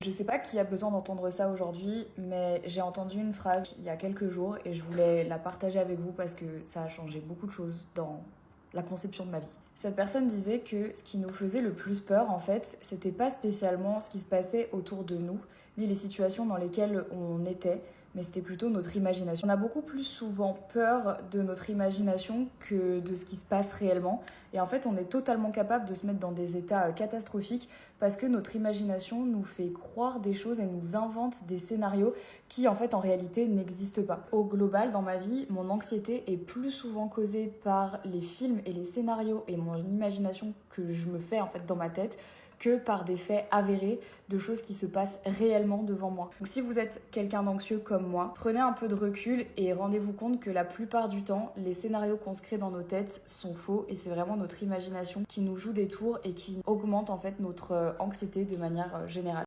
Je sais pas qui a besoin d'entendre ça aujourd'hui, mais j'ai entendu une phrase il y a quelques jours et je voulais la partager avec vous parce que ça a changé beaucoup de choses dans la conception de ma vie. Cette personne disait que ce qui nous faisait le plus peur, en fait, c'était pas spécialement ce qui se passait autour de nous, ni les situations dans lesquelles on était, mais c'était plutôt notre imagination. On a beaucoup plus souvent peur de notre imagination que de ce qui se passe réellement. Et en fait, on est totalement capable de se mettre dans des états catastrophiques parce que notre imagination nous fait croire des choses et nous invente des scénarios qui en fait en réalité n'existent pas. Au global, dans ma vie, mon anxiété est plus souvent causée par les films et les scénarios et mon imagination que je me fais en fait dans ma tête que par des faits avérés de choses qui se passent réellement devant moi. Donc si vous êtes quelqu'un d'anxieux comme moi, prenez un peu de recul et rendez-vous compte que la plupart du temps, les scénarios qu'on se crée dans nos têtes sont faux et c'est vraiment notre imagination qui nous joue des tours et qui augmente en fait notre anxiété de manière générale.